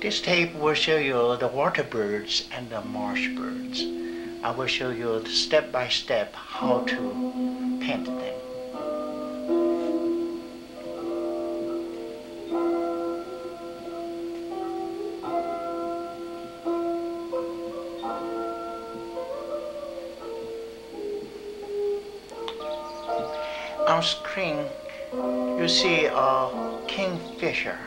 This tape will show you the water birds and the marsh birds. I will show you step by step how to paint them. On screen, you see a kingfisher.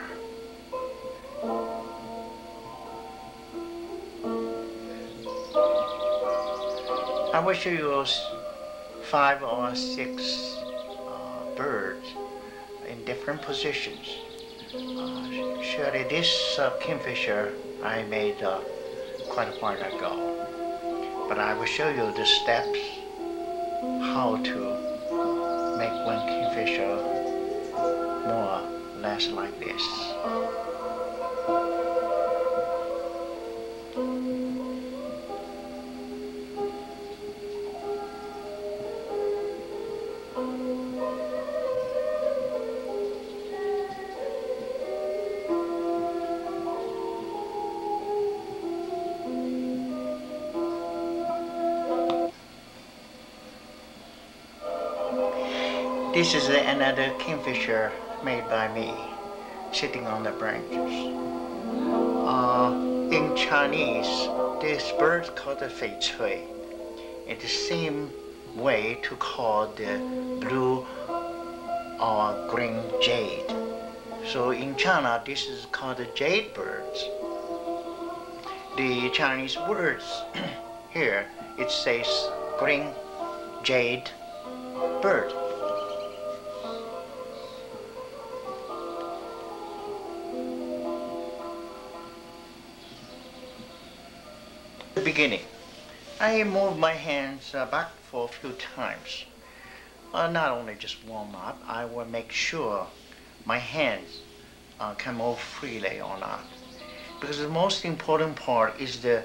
I will show you 5 or 6 birds in different positions. Surely this kingfisher I made quite a while ago, but I will show you the steps how to make one kingfisher more or less like this. This is another kingfisher made by me, sitting on the branches. In Chinese, this bird is called the fei cui. It's the same way to call the blue or green jade. So in China, this is called the jade birds. The Chinese words here, it says green jade bird. Beginning, I move my hands back for a few times. Not only just warm up, I will make sure my hands can move freely or not. Because the most important part is the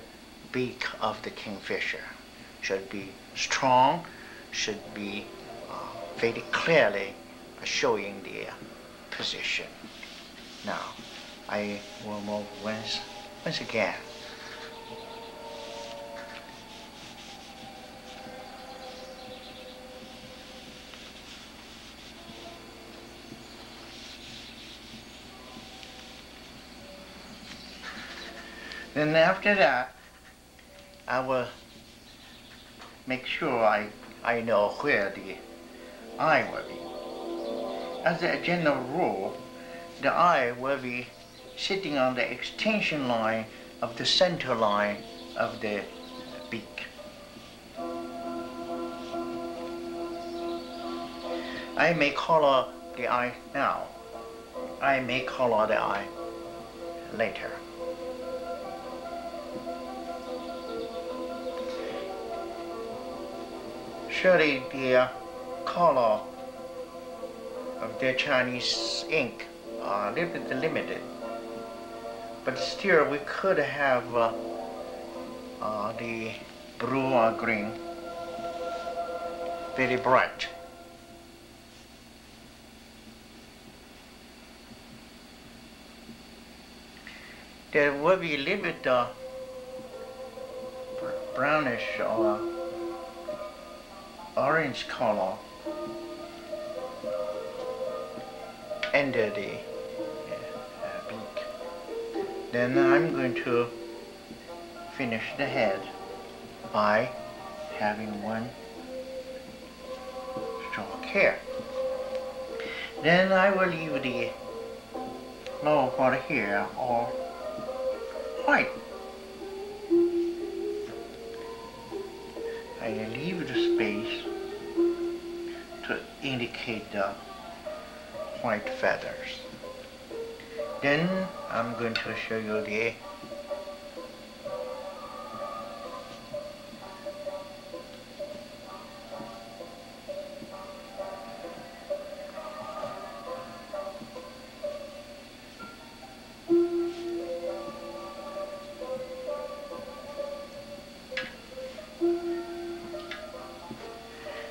beak of the kingfisher. Should be strong, should be very clearly showing the position. Now, I will move once again. Then after that, I will make sure I know where the eye will be. As a general rule, the eye will be sitting on the extension line of the center line of the beak. I may color the eye now. I may color the eye later. Surely the color of the Chinese ink are a little bit limited, but still we could have the blue or green very bright. There will be a little bit brownish or orange color under the beak. Then I'm going to finish the head by having one stroke here. Then I will leave the lower part here all white. I leave the space to indicate the white feathers. Then I'm going to show you the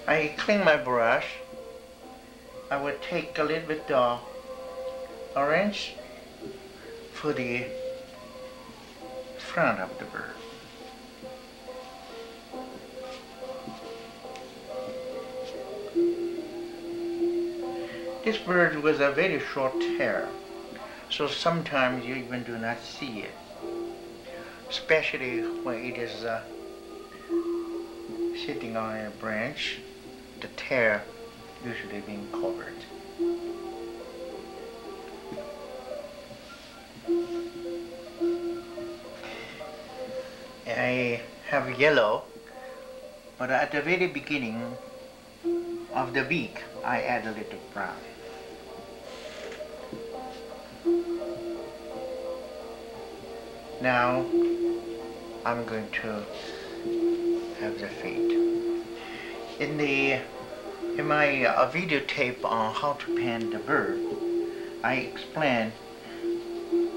I clean my brush. I will take a little bit of orange for the front of the bird. This bird was a very short hair, so sometimes you even do not see it, especially when it is sitting on a branch, the tail usually being covered. I have yellow, but at the very beginning of the beak, I add a little brown. Now I'm going to have the feet. In my videotape on how to paint the bird, I explain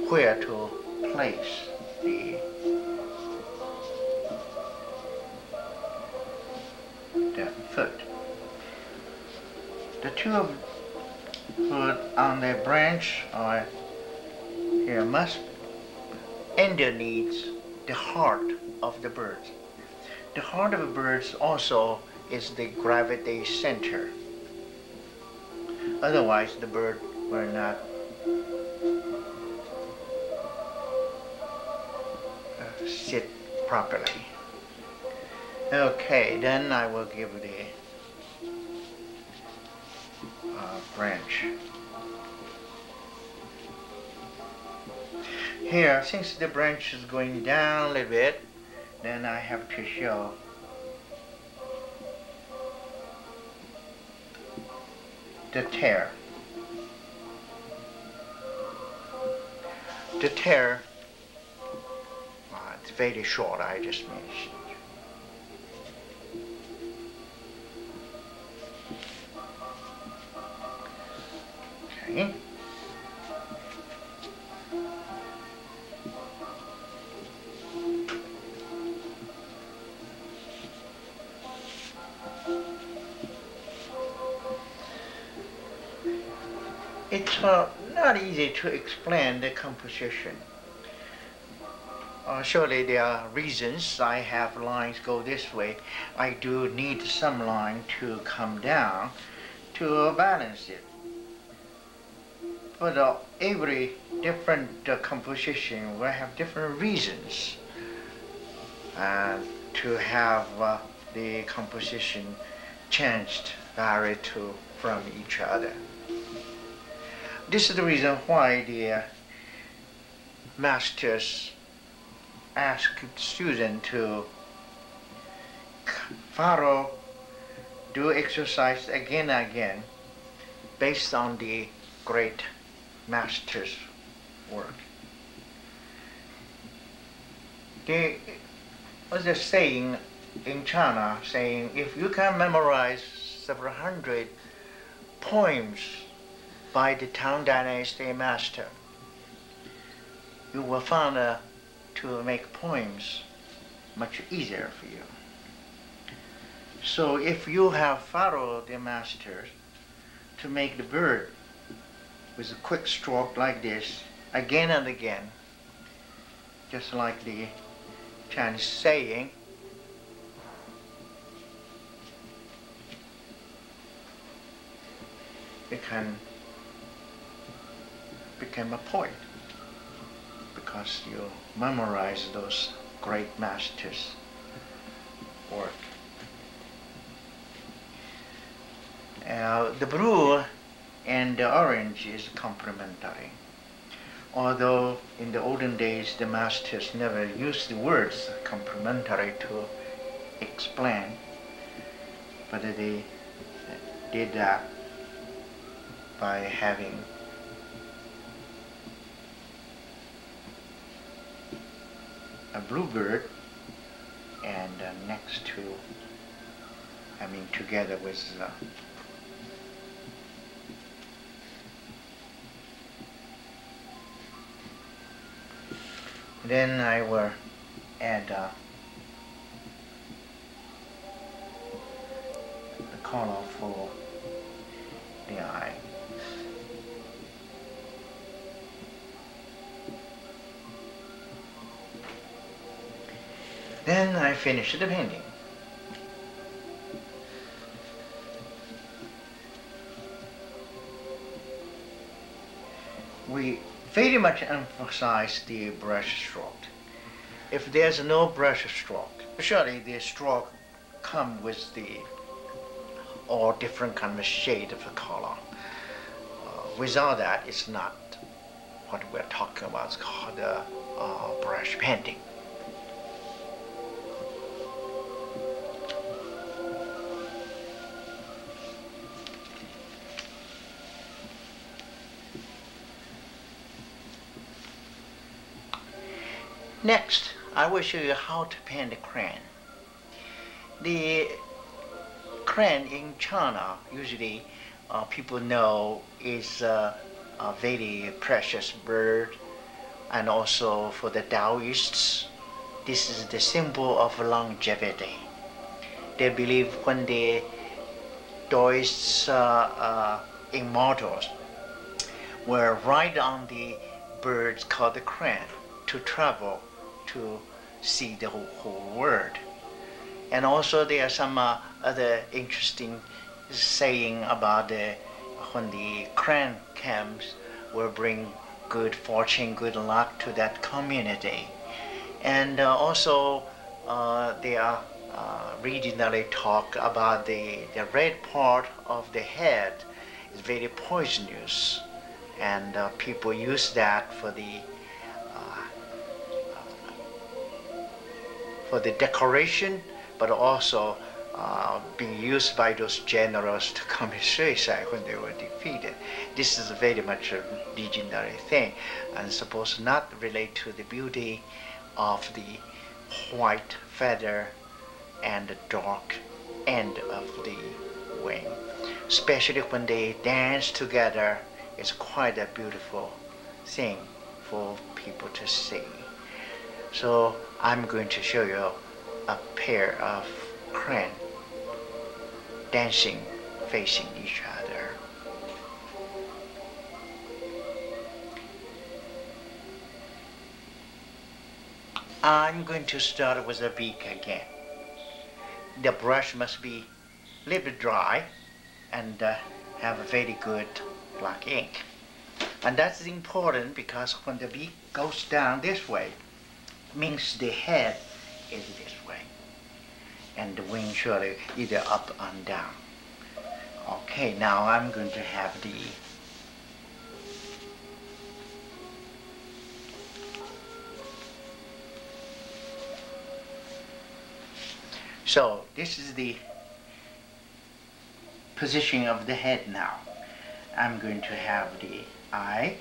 where to place the foot. The two foot on the branch or here must underneath the heart of the bird. The heart of the bird also is the gravity center. Otherwise, the bird will not sit properly. Okay, then I will give the branch. Here, since the branch is going down a little bit, then I have to show the tail. The tail, it's very short, I just mentioned. Okay. It's not easy to explain the composition. Surely there are reasons. I have lines go this way. I do need some line to come down to balance it. But every different composition will have different reasons to have the composition changed, varied from each other. This is the reason why the masters ask students to follow, do exercise again and again based on the great master's work. There was a saying in China saying, if you can memorize several hundred poems by the Tang Dynasty master, you will find to make poems much easier for you. So if you have followed the masters to make the bird with a quick stroke like this again and again, just like the Chinese saying, it can become a poet because you memorize those great masters' work. The blue and the orange is complementary. Although in the olden days the masters never used the words complementary to explain, but they did that by having a bluebird and next to, together with then I will add the color for the eye. Then I finish the painting. We very much emphasize the brush stroke. If there's no brush stroke, surely the stroke come with the all different kind of shade of the color. Without that, it's not what we're talking about. It's called brush painting. Next, I will show you how to paint the crane. The crane in China, usually people know is a very precious bird, and also for the Taoists, this is the symbol of longevity. They believe when the Taoists immortals were ride on the birds called the crane to travel to see the whole world. And also there are some other interesting saying about when the crane comes will bring good fortune, good luck to that community. And also they are regionally talk about the red part of the head is very poisonous, and people use that for the decoration, but also being used by those generals to commit suicide when they were defeated. This is very much a legendary thing, and supposed not relate to the beauty of the white feather and the dark end of the wing. Especially when they dance together, it's quite a beautiful thing for people to see. So I'm going to show you a pair of crane dancing, facing each other. I'm going to start with the beak again. The brush must be a little bit dry and have a very good black ink. And that's important because when the beak goes down this way, means the head is this way, and the wing surely either up and down. Okay, now I'm going to have the so this is the position of the head now. I'm going to have the eye,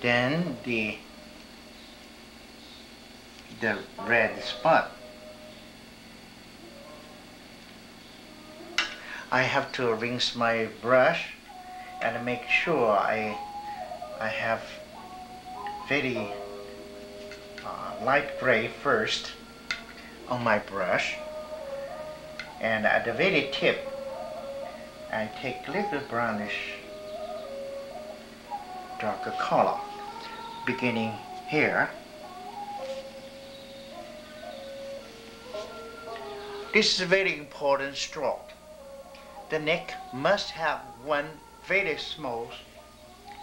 then the red spot. I have to rinse my brush and make sure I have very light gray first on my brush, and at the very tip I take a little brownish darker color beginning here. This is a very important stroke. The neck must have one very small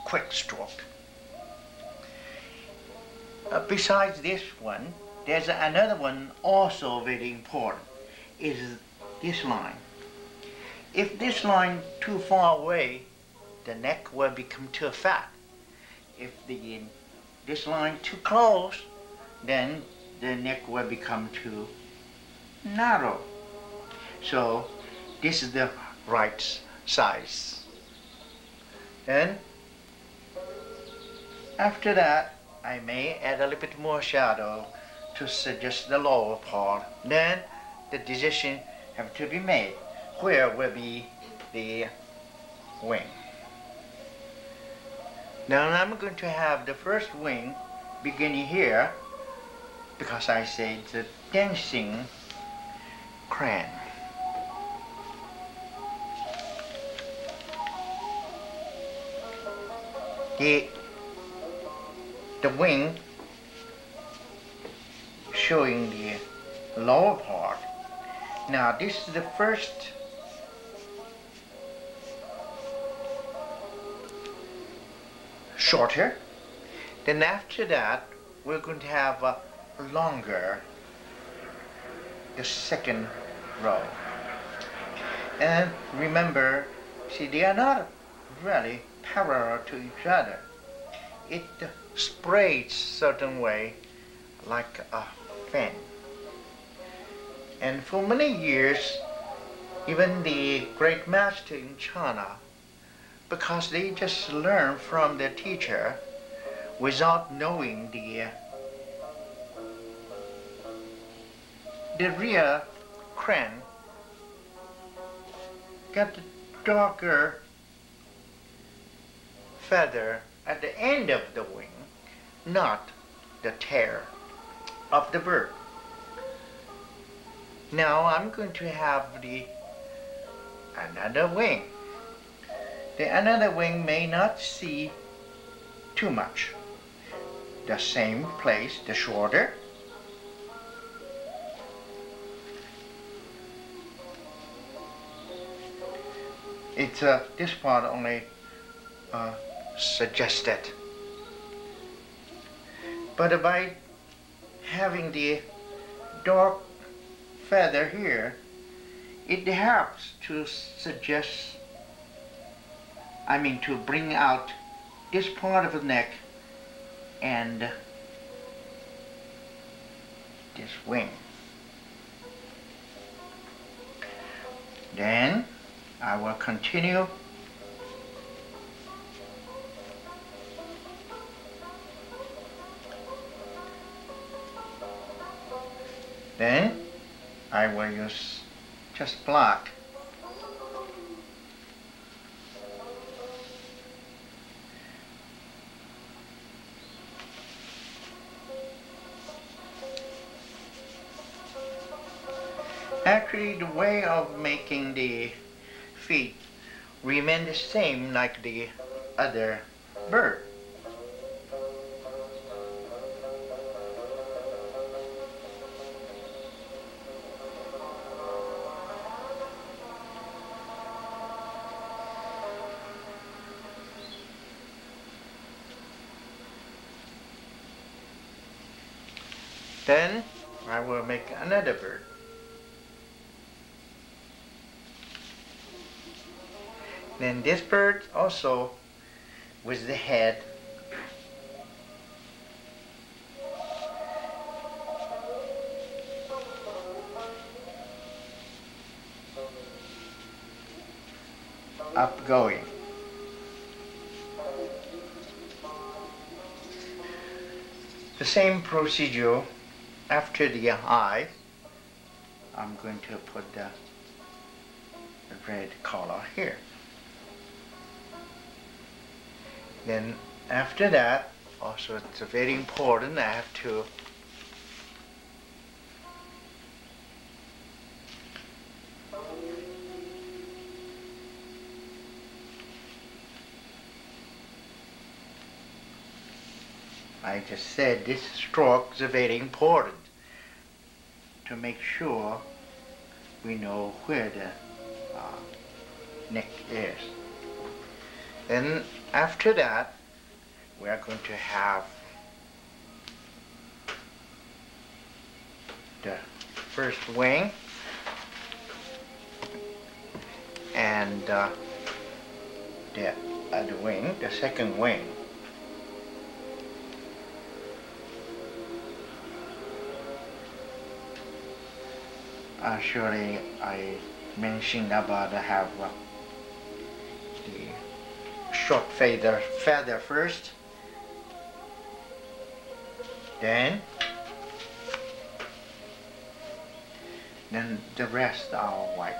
quick stroke. Besides this one, there's another one also very important, is this line. If this line too far away, the neck will become too fat. If this line too close, then the neck will become too narrow. So this is the right size. Then after that, I may add a little bit more shadow to suggest the lower part. Then the decision have to be made. Where will be the wing? Now I'm going to have the first wing beginning here, because I say it's a dancing crane. the wing showing the lower part. Now this is the first shorter. Then after that we're going to have a longer, the second row. And remember, see, they are not really parallel to each other. It sprays certain way like a fan. And for many years, even the great master in China, because they just learn from their teacher without knowing the rear crane got the darker feather at the end of the wing, not the tail of the bird. Now I'm going to have another wing. The another wing may not see too much. The same place, the shoulder. It's this part only suggested. But by having the dark feather here, it helps to suggest, to bring out this part of the neck and this wing. Then I will continue . Then I will use just black. Actually, the way of making the feet remain the same like the other bird. Then I will make another bird. Then this bird also with the head up going. The same procedure after the eye. I'm going to put the red color here. Then after that, also it's very important, I have to I just said this stroke is very important to make sure we know where the neck is. Then after that, we are going to have the first wing and the other wing, the second wing. Surely I mentioned about have the short feather first, then the rest are white.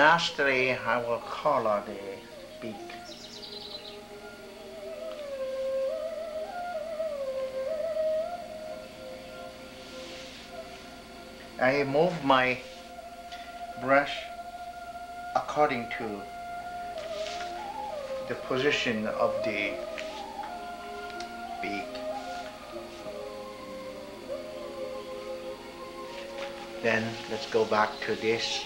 lastly, I will color the beak. I move my brush according to the position of the beak. Then let's go back to this.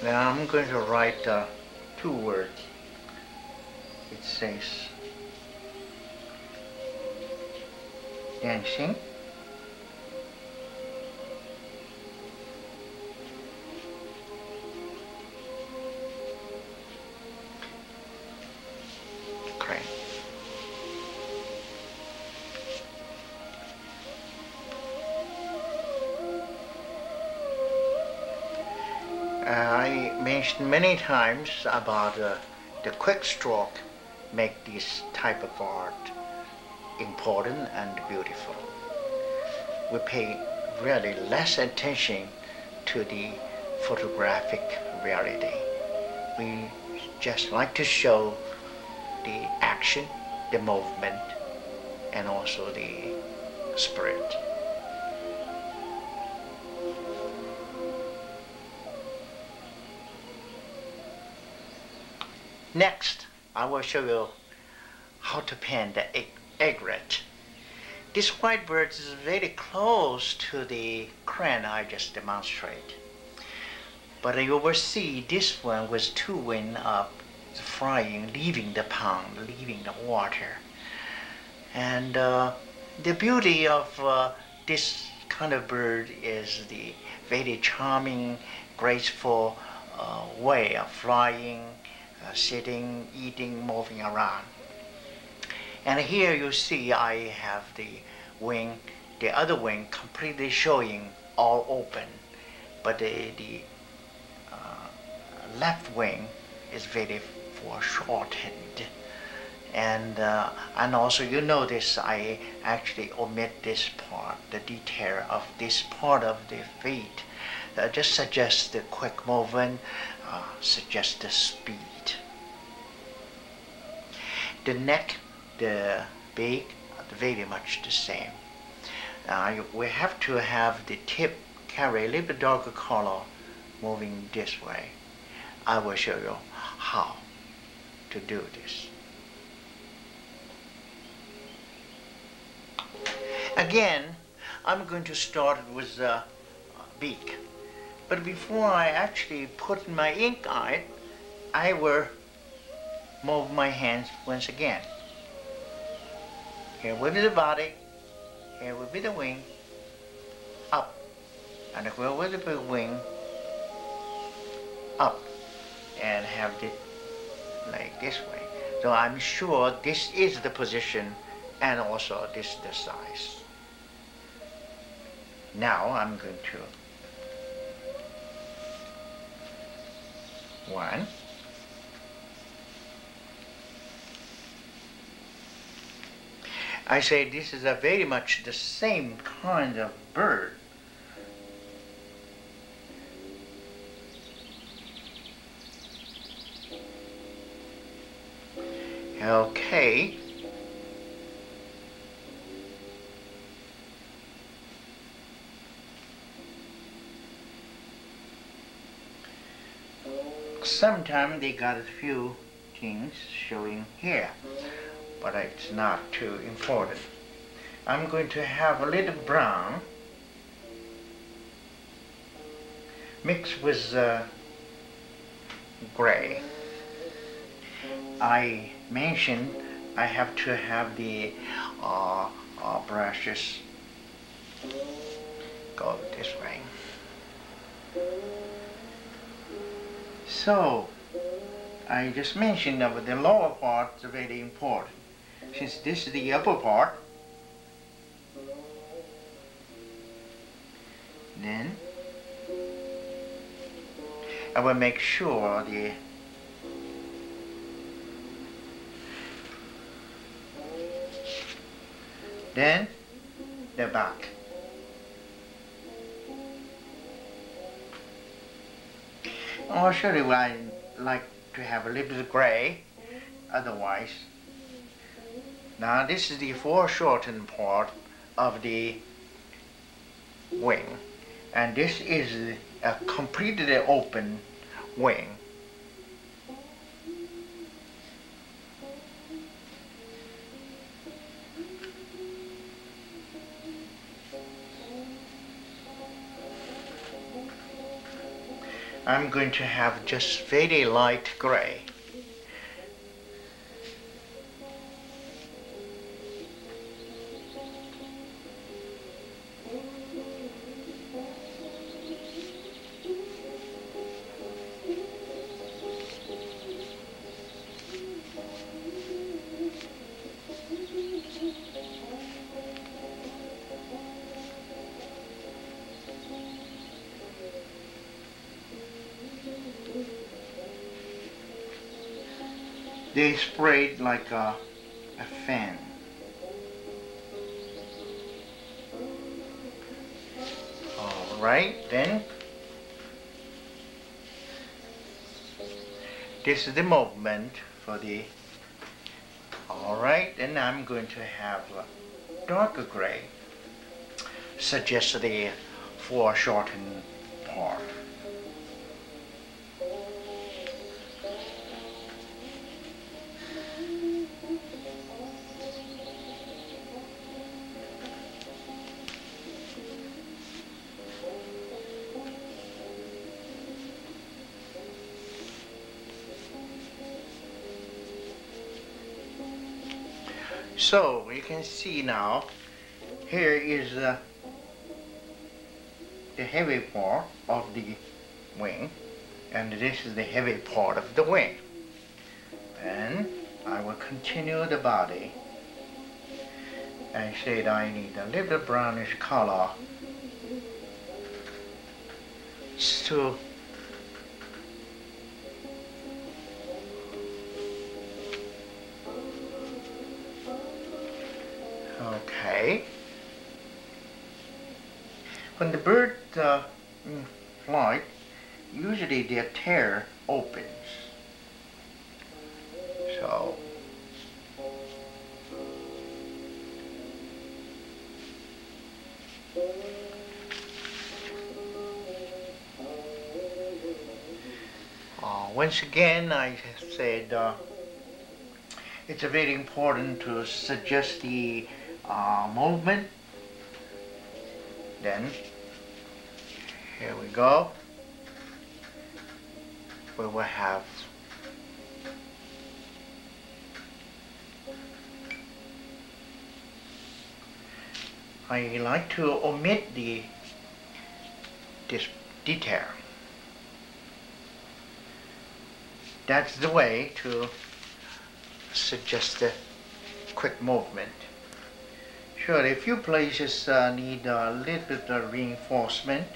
Now I'm going to write 2 words. It says dancing, crane. I mentioned many times about the quick stroke make this type of art important and beautiful. We pay really less attention to the photographic reality. We just like to show the action, the movement, and also the spirit. Next, I will show you how to paint the egret. This white bird is very close to the crane I just demonstrated. But you will see this one with 2 wings up, flying, leaving the pond, leaving the water. And the beauty of this kind of bird is the very charming, graceful way of flying, sitting, eating, moving around. And here you see I have the wing, the other wing completely showing all open, but the left wing is very foreshortened. And also you notice I actually omit this part, the detail of this part of the feet. Just suggests the quick movement, suggests the speed. The neck, the beak, are very much the same. We have to have the tip carry a little bit darker color moving this way. I will show you how to do this. Again, I'm going to start with the beak. But before I actually put my ink on it, I will move my hands once again. Here will be the body, here will be the wing, up, and here will be the wing, up, and have it like this way. So I'm sure this is the position, and also this is the size. Now I'm going to 1, I say this is a very much the same kind of bird. Okay. Sometimes they got a few things showing here, but it's not too important. I'm going to have a little brown mixed with gray. I mentioned I have to have the brushes go this way. So I just mentioned that the lower part is very important. Since this is the upper part, then I will make sure the then the back. Oh, surely I like to have a little bit gray, otherwise. Now this is the foreshortened part of the wing, and this is a completely open wing. I'm going to have just very light gray. They sprayed like a fan. Alright, then this is the movement for the. Alright, then I'm going to have a darker gray, suggest the foreshortened part. So you can see now, here is the heavy part of the wing, and this is the heavy part of the wing. And I will continue the body. I said I need a little brownish color to okay. When the bird in flight, usually their tail opens. So once again, I said it's very important to suggest the movement. Then here we go. We will have I like to omit this detail. That's the way to suggest a quick movement. Sure, a few places need a little bit of reinforcement.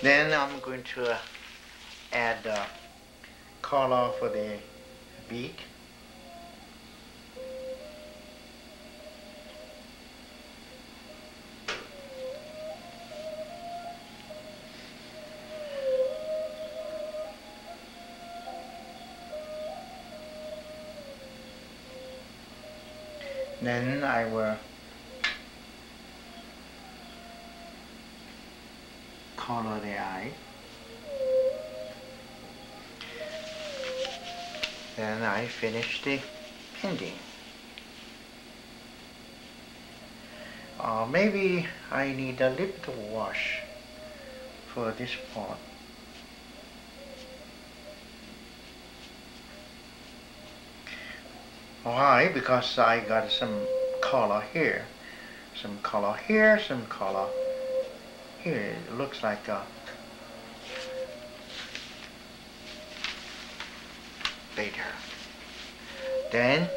Then I'm going to add color for the beak. Then I will color the eye. Then I finish the painting. Maybe I need a little bit of wash for this part. Why? Because I got some color here, some color here, some color here. It looks like a later. Then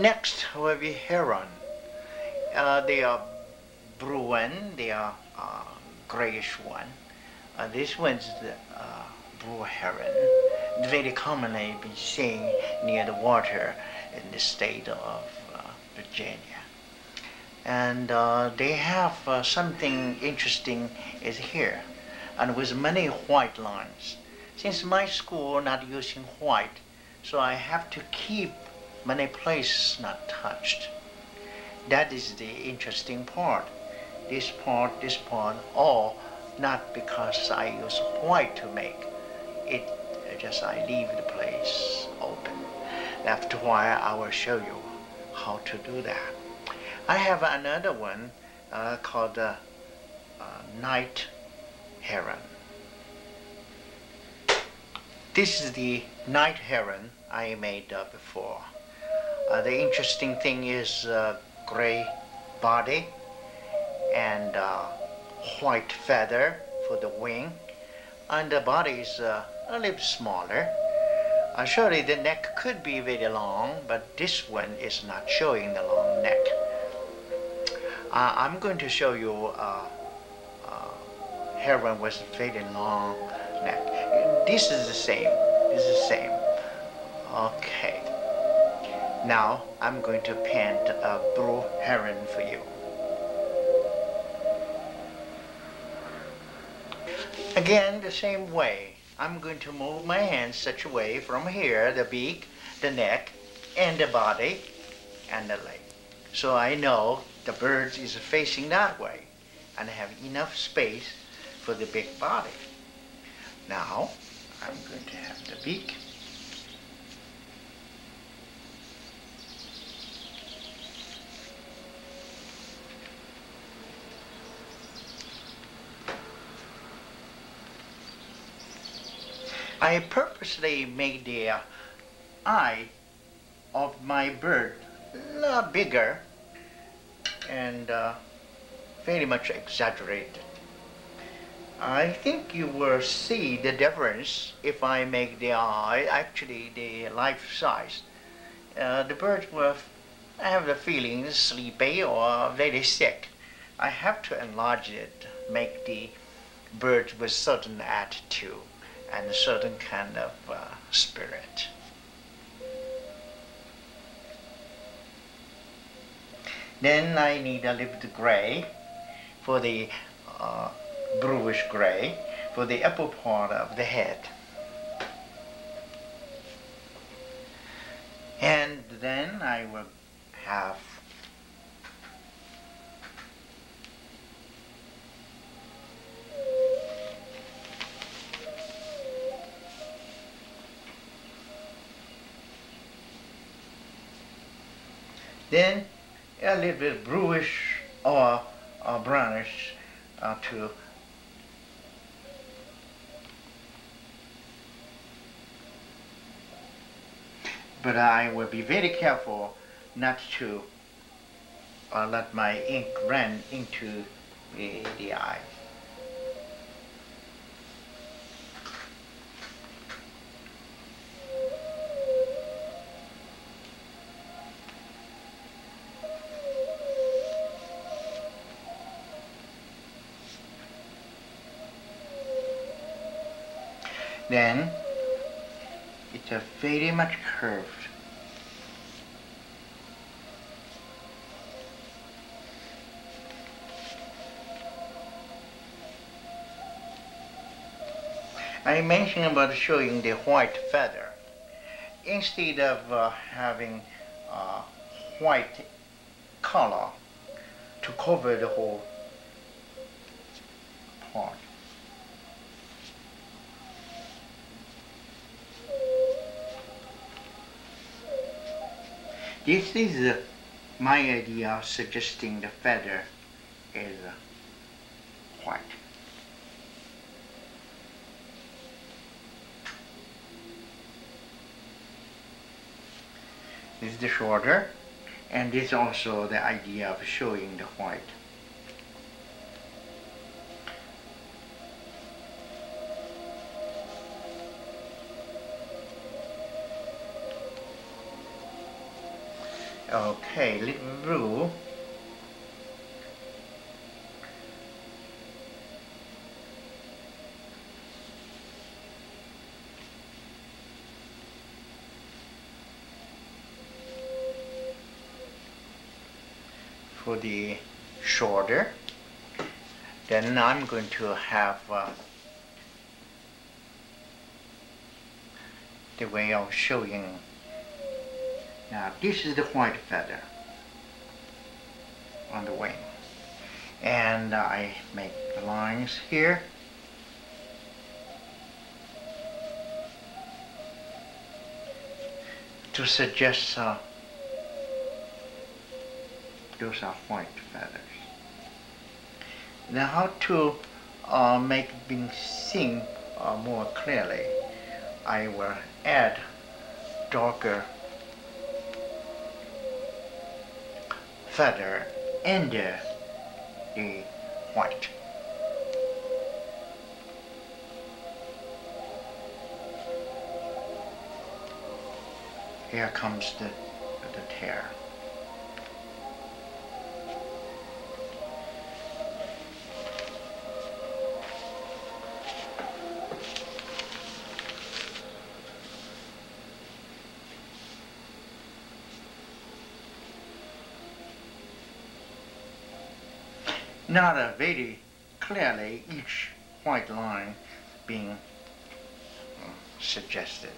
Next will be heron. They are bruin, they are grayish one. This one's the blue heron, very commonly been seen near the water in the state of Virginia. And they have something interesting is here, and with many white lines. Since my school not using white, so I have to keep many places not touched. That is the interesting part. This part, all not because I use white to make it, just I leave the place open. That's why I will show you how to do that. I have another one called Night Heron. This is the Night Heron I made before. The interesting thing is gray body and white feather for the wing, and the body is a little smaller. Surely the neck could be very long, but this one is not showing the long neck. I'm going to show you heron with very long neck. This is the same. This is the same. Okay. Now I'm going to paint a blue heron for you. Again, the same way. I'm going to move my hands such a way from here, the beak, the neck, and the body, and the leg. So I know the bird is facing that way, and I have enough space for the big body. Now, I'm going to have the beak. I purposely made the eye of my bird a lot bigger and very much exaggerated. I think you will see the difference if I make the eye actually the life size. The bird will have the feeling sleepy or very sick. I have to enlarge it, make the bird with certain attitude and a certain kind of spirit. Then I need a little bit gray for the bluish gray for the upper part of the head. And then I will have then a little bit bluish or brownish to but I will be very careful not to let my ink run into the eye. Then it's a very much curved. I mentioned about showing the white feather. Instead of having white color to cover the whole part. This is my idea of suggesting the feather is white. This is the shoulder, and this is also the idea of showing the white. Okay, little blue. For the shoulder. Then I'm going to have the way of showing. Now this is the white feather on the wing, and I make lines here. To suggest those are white feathers. Now how to make being seen more clearly, I will add darker feather under the white. Here comes the tear. Not very clearly each white line being suggested.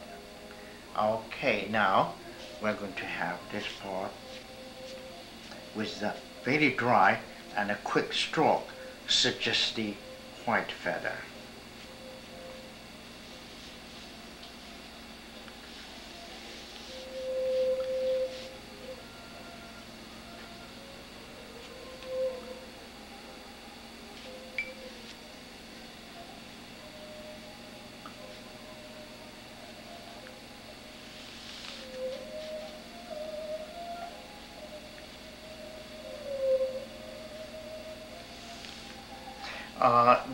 Okay, now we're going to have this part with the very dry and a quick stroke suggest the white feather.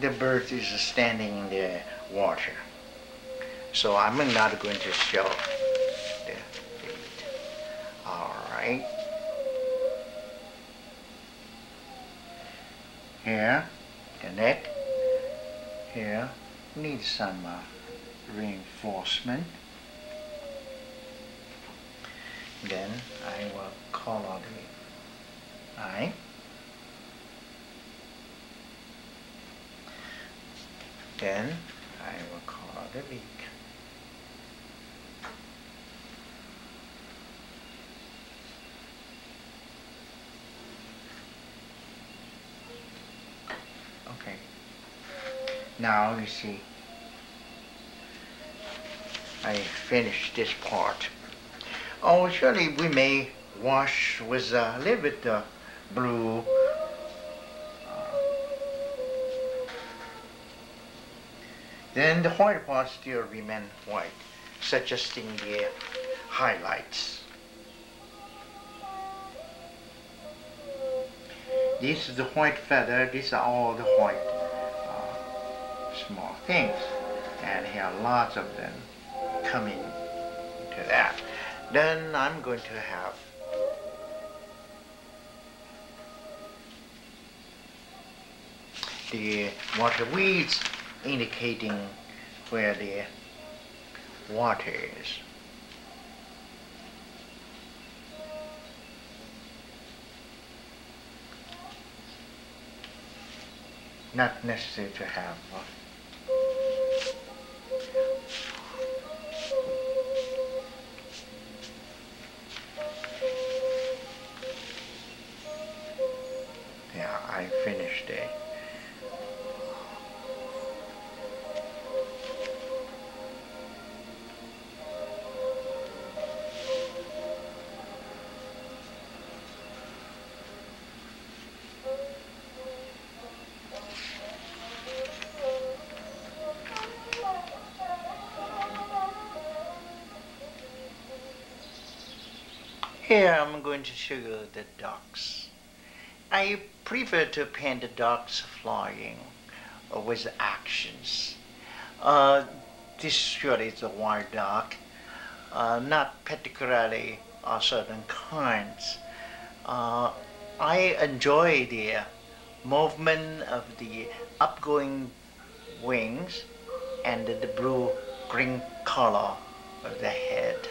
The bird is standing in the water, so I'm not going to show the feet. All right. Here, the neck. Here needs some reinforcement. Then I will color the eye. Then I will color the beak. Okay. Now you see, I finished this part. Oh, surely we may wash with a little bit blue. Then the white part still remain white, suggesting the highlights. This is the white feather. These are all the white small things, and here are lots of them coming to that. Then I'm going to have the water weeds indicating where the water is. Not necessary to have yeah, I finished it. Here I'm going to show you the ducks. I prefer to paint the ducks flying with actions. This surely is a wild duck, not particularly certain kinds. Uh, I enjoy the movement of the upgoing wings and the blue-green color of the head.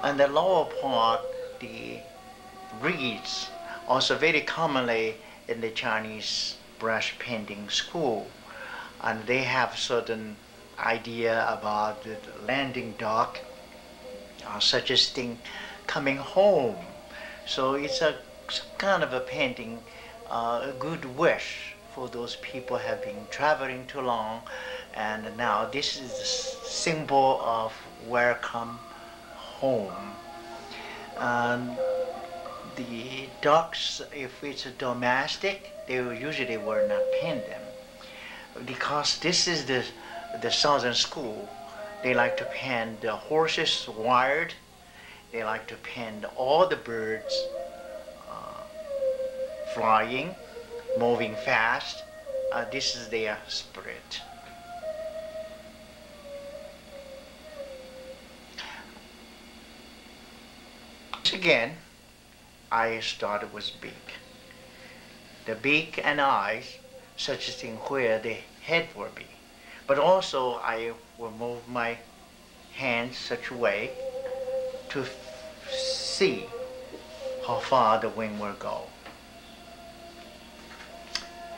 On the lower part, the reeds, also very commonly in the Chinese brush painting school, and they have certain idea about the landing dock, suggesting coming home. So it's a kind of a painting, a good wish for those people have been traveling too long, and now this is the symbol of welcome home. And the ducks, if it's a domestic, they usually will not paint them, because this is the southern school. They like to paint the horses wild. They like to paint all the birds flying, moving fast. This is their spirit. Again, I started with beak. The beak and eyes suggesting where the head will be. But also I will move my hands such a way to see how far the wing will go.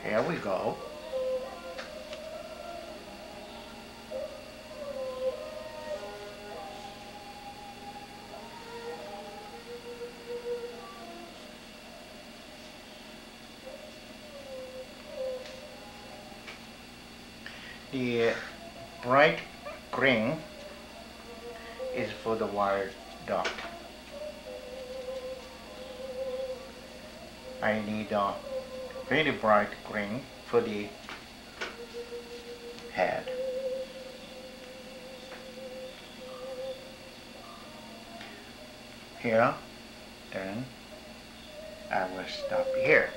Here we go. The bright green is for the wild duck. I need a very bright green for the head. Here, then I will stop here.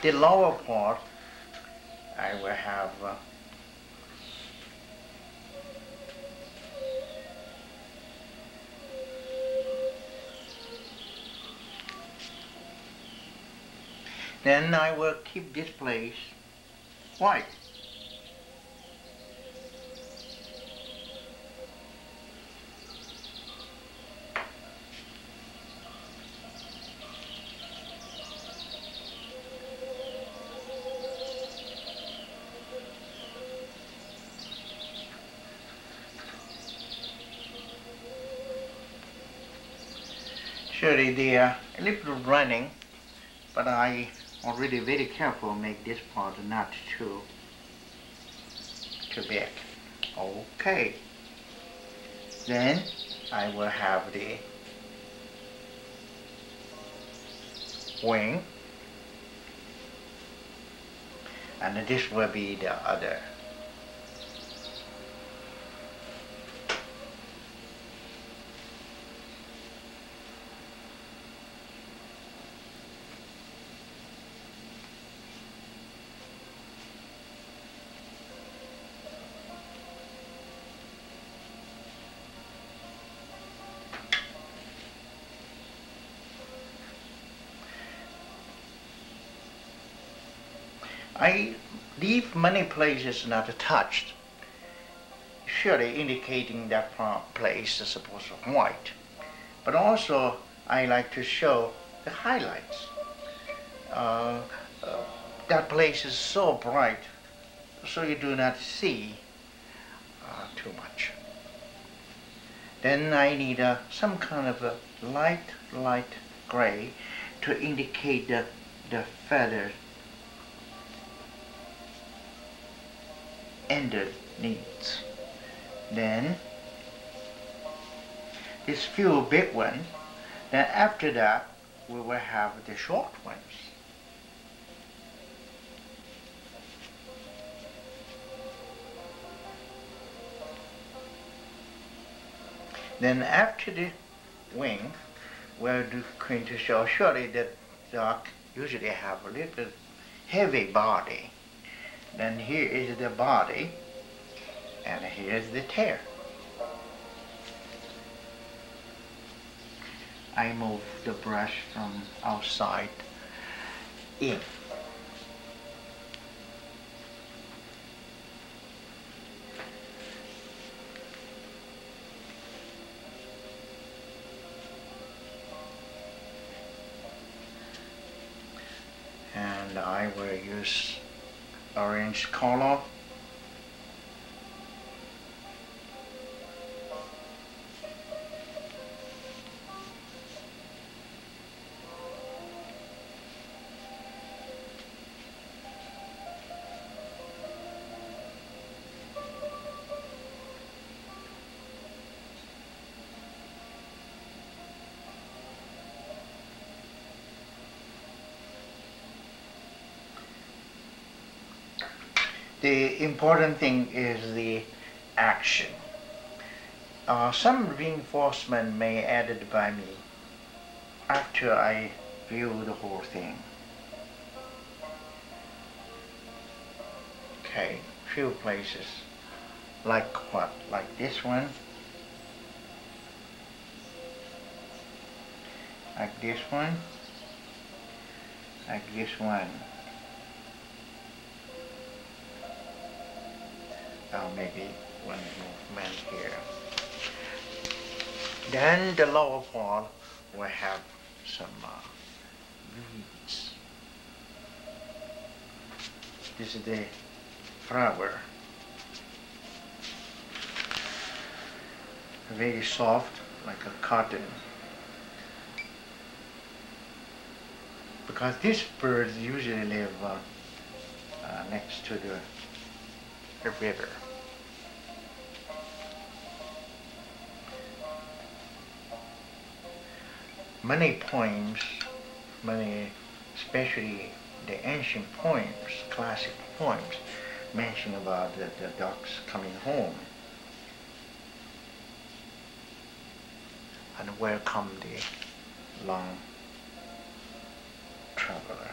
The lower part I will have then I will keep this place white. Surely they are a little running, but I already very careful make this part not too big. Okay. Then I will have the wing, and this will be the other. I leave many places not touched, surely indicating that place is supposed to be white. But also I like to show the highlights. That place is so bright, so you do not see too much. Then I need some kind of a light gray to indicate the feather underneath. Then these few big ones. Then after that we will have the short ones. Then after the wing, we're going to show surely the duck usually have a little heavy body. Then here is the body, and here's the tail. I move the brush from outside in. And I will use orange color. The important thing is the action. Some reinforcement may added by me after I view the whole thing. Okay, few places. Like what? Like this one. Like this one. Like this one. Maybe one movement here. Then the lower part will have some weeds. This is the flower. Very soft, like a cotton. Because these birds usually live next to the river. Many poems, especially the ancient poems, classic poems, mention about the ducks coming home and welcome the long traveler.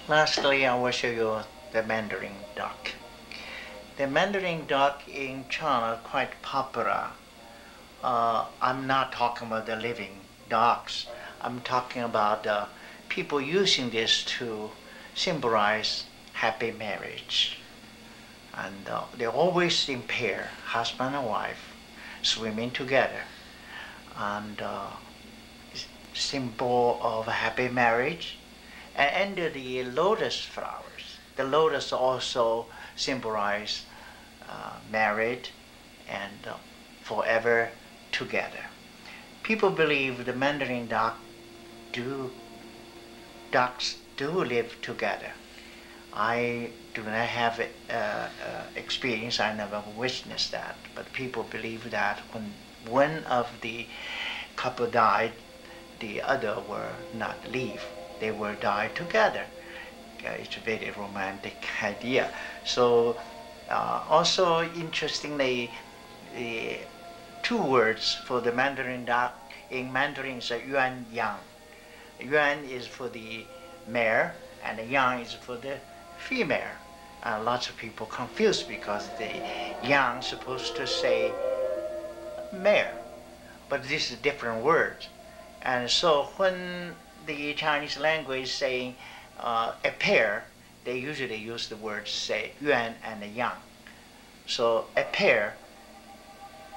Lastly, I will show you the Mandarin duck. The Mandarin duck in China is quite popular. I'm not talking about the living ducks. I'm talking about people using this to symbolize happy marriage. And they're always in pair, husband and wife, swimming together. And symbol of happy marriage. And the lotus flowers. The lotus also symbolize married and forever together. People believe the Mandarin ducks do live together. I do not have experience. I never witnessed that. But people believe that when one of the couple died, the other will not leave. They will die together. It's a very romantic idea. So also interestingly, the two words for the Mandarin duck in Mandarin is yuan yang. Yuan is for the male and yang is for the female. Lots of people confused because the yang is supposed to say male, but this is different words. And so when the Chinese language saying a pair, they usually use the words say yuan and yang. So a pair,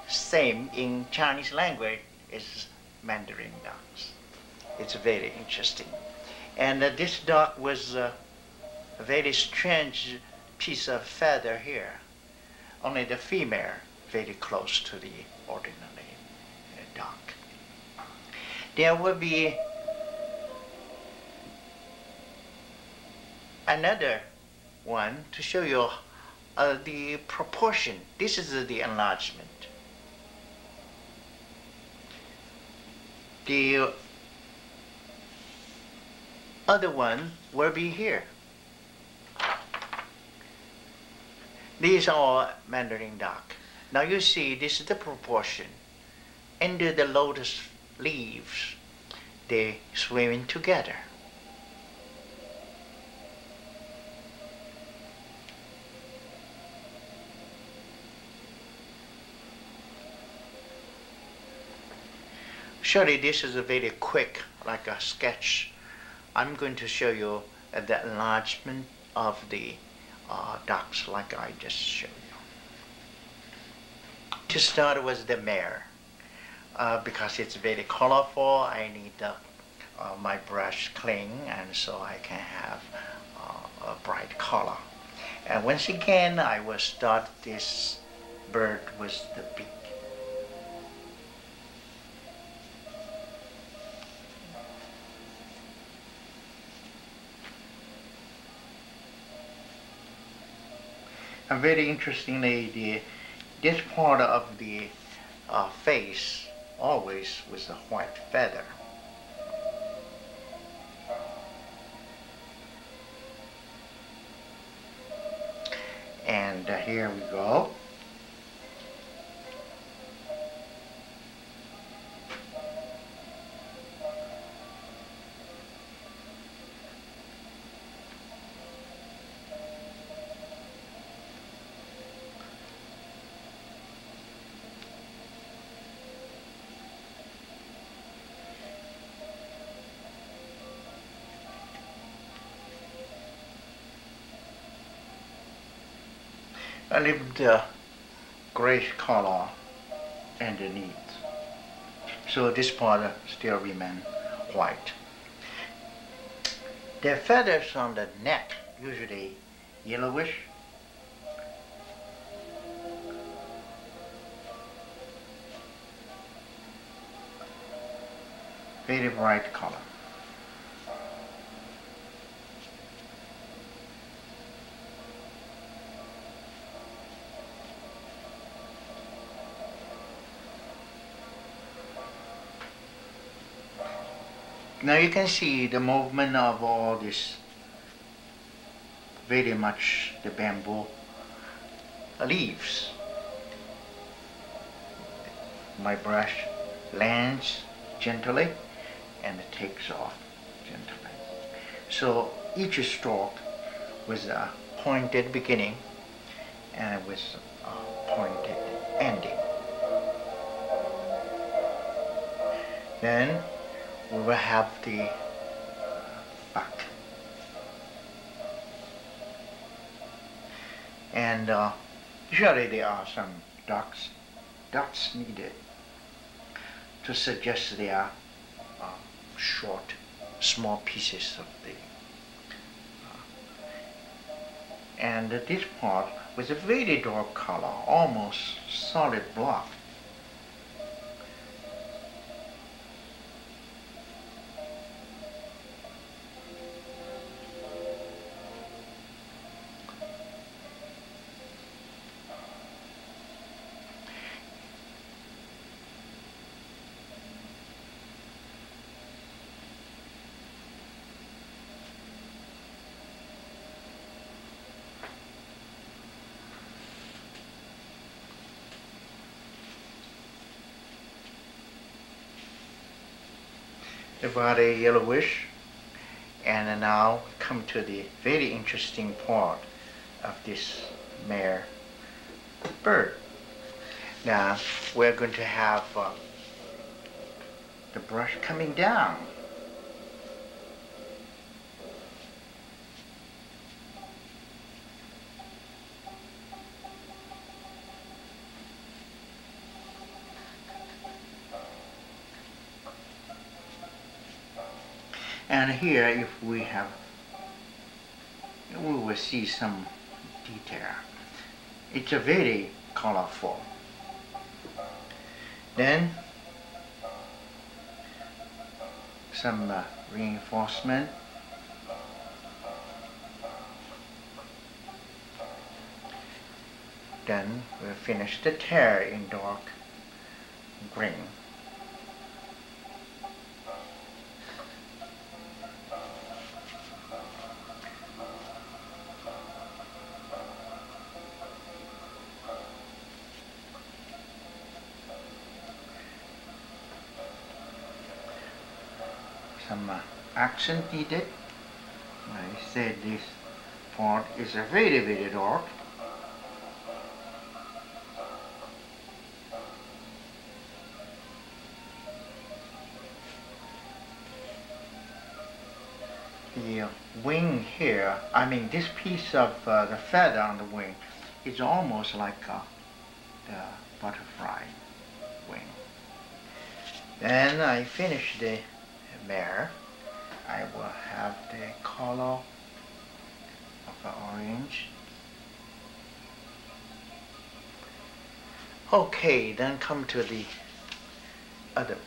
same in Chinese language, is Mandarin ducks. It's very interesting. And this duck was a very strange piece of feather here. Only the female very close to the ordinary duck. There will be another one to show you the proportion. This is the enlargement. The other one will be here. These are Mandarin duck. Now you see, this is the proportion. Under the lotus leaves, they swimming together. Surely this is a very quick, like a sketch. I'm going to show you the enlargement of the ducks like I just showed you. To start with the mare. Because it's very colorful, I need my brush clean, and so I can have a bright color. And once again, I will start this bird with the beak. A very interesting idea. This part of the face always with a white feather. And here we go. I leave the grayish color underneath, so this part still remains white. The feathers on the neck usually yellowish, very bright color. Now you can see the movement of all this, very much the bamboo leaves. My brush lands gently and it takes off gently. So each stroke with a pointed beginning and with a pointed ending. Then we will have the back. And usually there are some dots needed to suggest they are short, small pieces of the. And this part with a very dark color, almost solid block. The body yellowish, and now come to the very interesting part of this mare bird. Now we're going to have the brush coming down. And here, if we have, we will see some detail. It's a very colorful. Then some reinforcement. Then we'll finish the tail in dark green. some accent needed. I said this part is very, very dark. The wing here, I mean this piece of the feather on the wing is almost like the butterfly wing. Then I finish the mare. I will have the color of the orange. Okay, then come to the other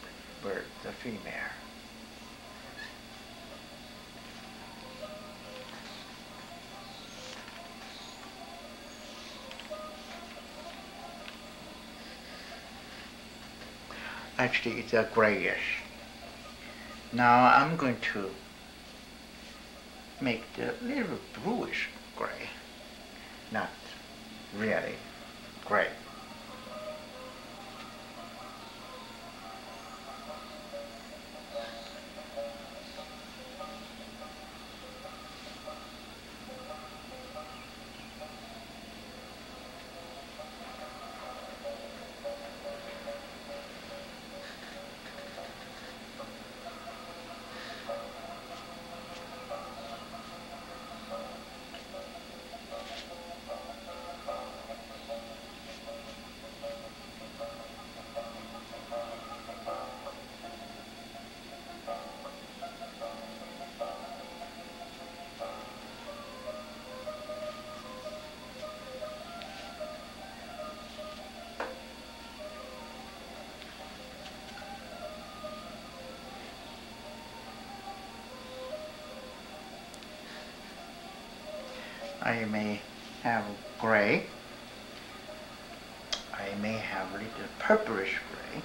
bird, the female. Actually, it's a grayish. Now I'm going to make the little bluish gray, not really gray. I may have gray. I may have a little purplish gray.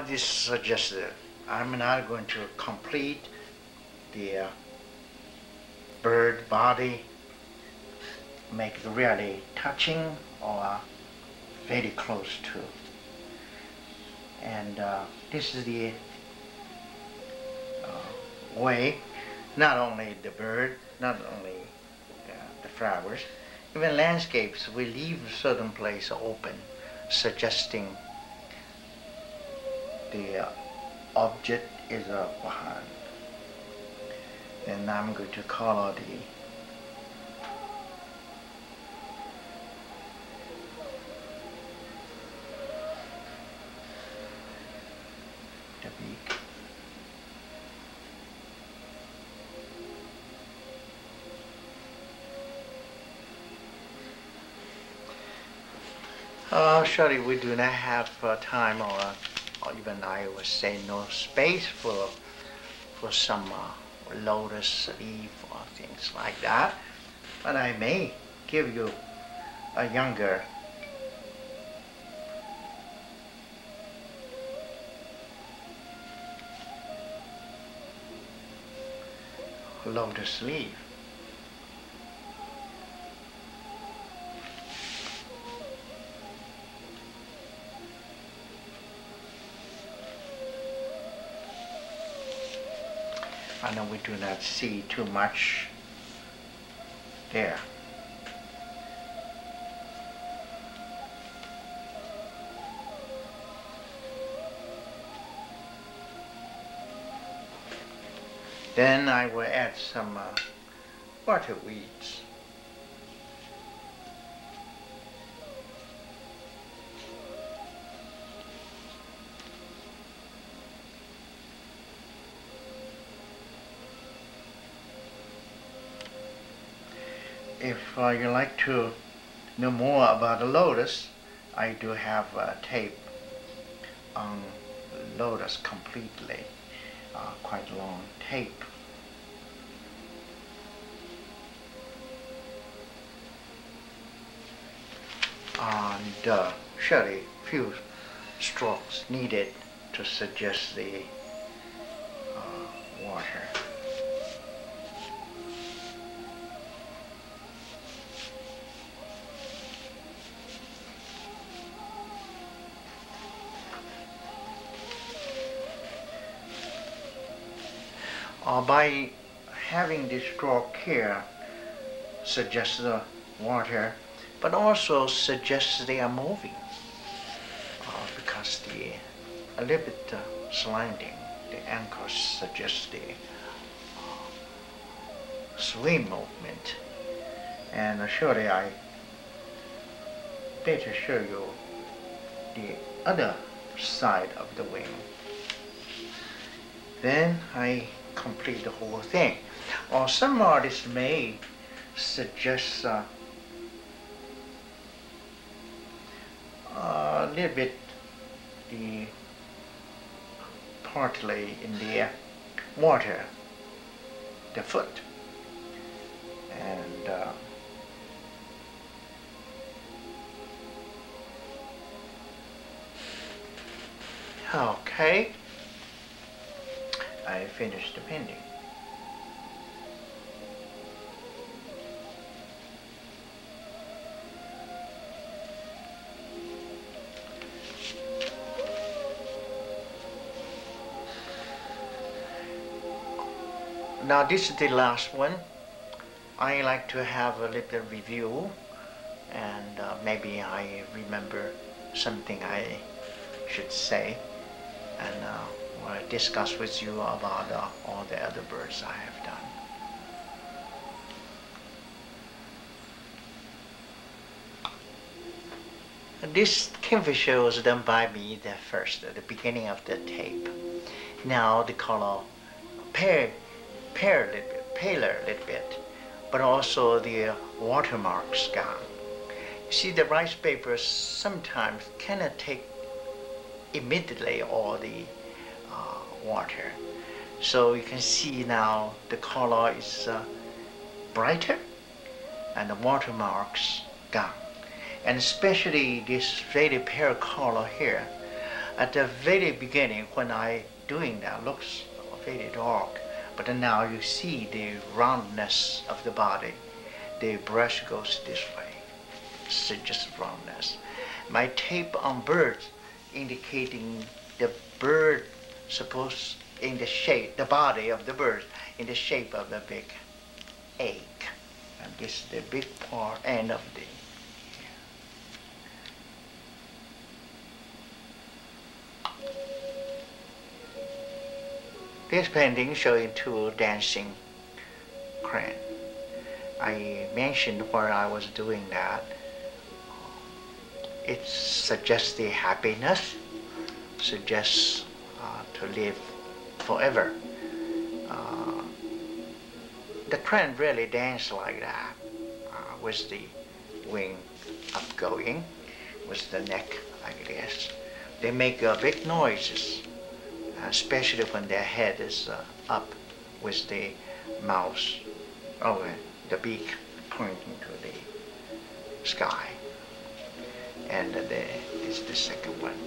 This suggested I'm not going to complete the bird body, make it really touching or very close to. And this is the way, not only the bird, not only the flowers, even landscapes, we leave certain place open, suggesting the object is behind. Then I'm going to color the beak. Surely we do not have time or even I would say no space for some lotus leaf or things like that. But I may give you a younger lotus leaf. I know we do not see too much there. Then I will add some water weeds. If you like to know more about the lotus, I do have a tape on lotus completely, quite long tape. and surely few strokes needed to suggest the water. By having this stroke here suggests the water, but also suggests they are moving because a little bit slanting, the ankles suggest the swim movement. And surely I better show you the other side of the wing. Then I complete the whole thing. Or some artists may suggest a little bit the partly in the water, the foot, and okay, I finished the painting. Now this is the last one. I like to have a little review, and maybe I remember something I should say, and I discuss with you about all the other birds I have done. This Kingfisher was done by me at the beginning of the tape. Now the color paler a little bit, but also the watermarks gone. You see, the rice papers sometimes cannot take immediately all the water. So you can see now the color is brighter and the watermarks gone. And especially this very pale color here. At the very beginning when I doing that looks very dark, but now you see the roundness of the body. The brush goes this way, so just roundness. My tape on birds indicating the bird supposed in the shape, the body of the bird in the shape of a big egg. And this is the big part end of the This painting showing two dancing crane. I mentioned where I was doing that. It suggests the happiness, suggests to live forever. The crane really dance like that, with the wing upgoing, with the neck like this. They make big noises, especially when their head is up with the mouth, the beak pointing to the sky. And this is the second one.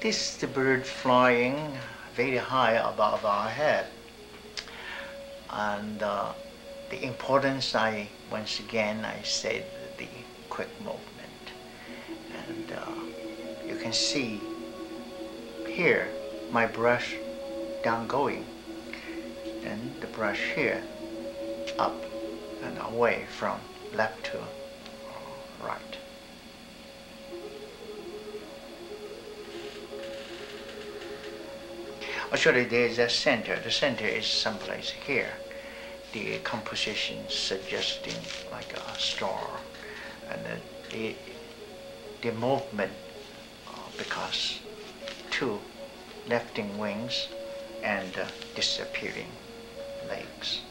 This is the bird flying very high above our head. And the importance, once again, I said the quick movement. And you can see here my brush down going, and the brush here up and away from left to right. Actually, there's a center. The center is someplace here. The composition suggesting like a star, and the movement because two lifting wings and disappearing legs.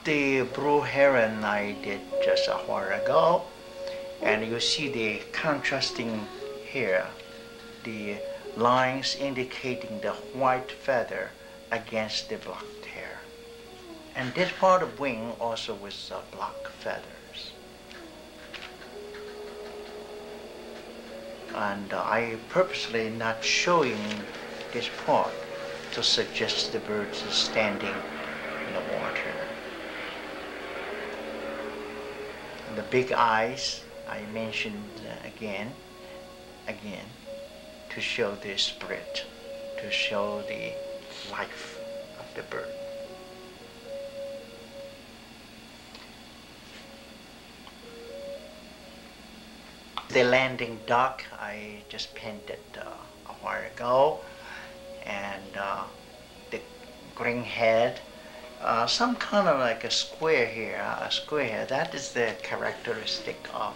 The blue heron I did just a while ago, and you see the contrasting here, the lines indicating the white feather against the black hair. And this part of wing also with black feathers. And I purposely not showing this part to suggest the bird is standing in the water. And the big eyes I mentioned again, to show the spirit, to show the life of the bird. The landing duck I just painted a while ago, and the green head, some kind of like a square here, that is the characteristic of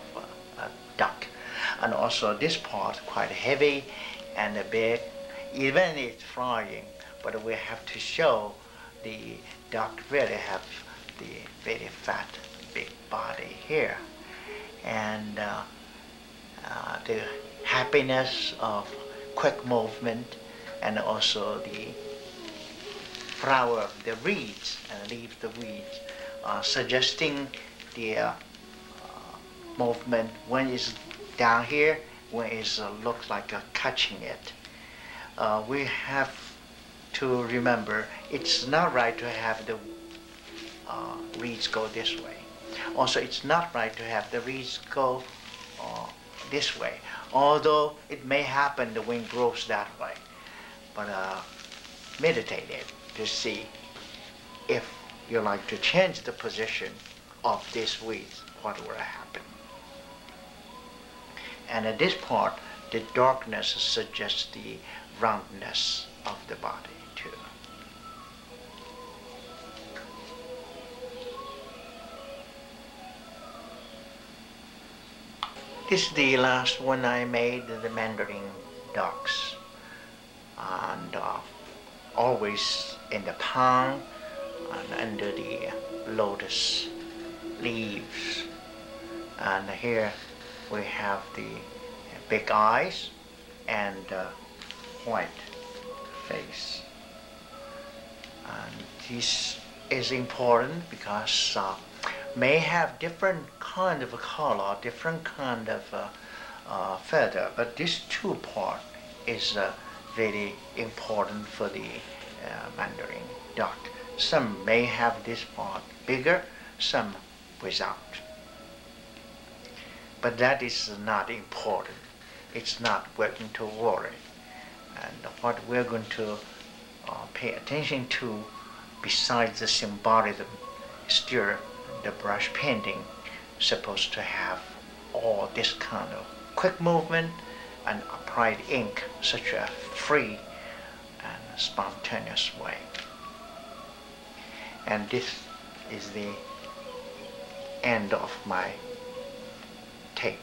a duck. And also this part quite heavy and big, even it's flying, but we have to show the duck really have the very fat, big body here. And the happiness of quick movement, and also the flower, the reeds, and leave the weeds, suggesting the movement when it's down here, when it looks like catching it. We have to remember it's not right to have the reeds go this way. Also, it's not right to have the reeds go this way, although it may happen the wind blows that way. But meditate it to see if you like to change the position of these weeds, what will happen. And at this part, the darkness suggests the roundness of the body too. This is the last one I made, the mandarin ducks, and always in the pond and under the lotus leaves. And here we have the big eyes and white face. And this is important because may have different kind of color, different kind of feather, but this two part is very important for the mandarin duck. Some may have this part bigger, some without. But that is not important. It's not working to worry. And what we're going to pay attention to, besides the symbolism, still the brush painting supposed to have all this kind of quick movement and applied ink, such a free and spontaneous way. And this is the end of my tape.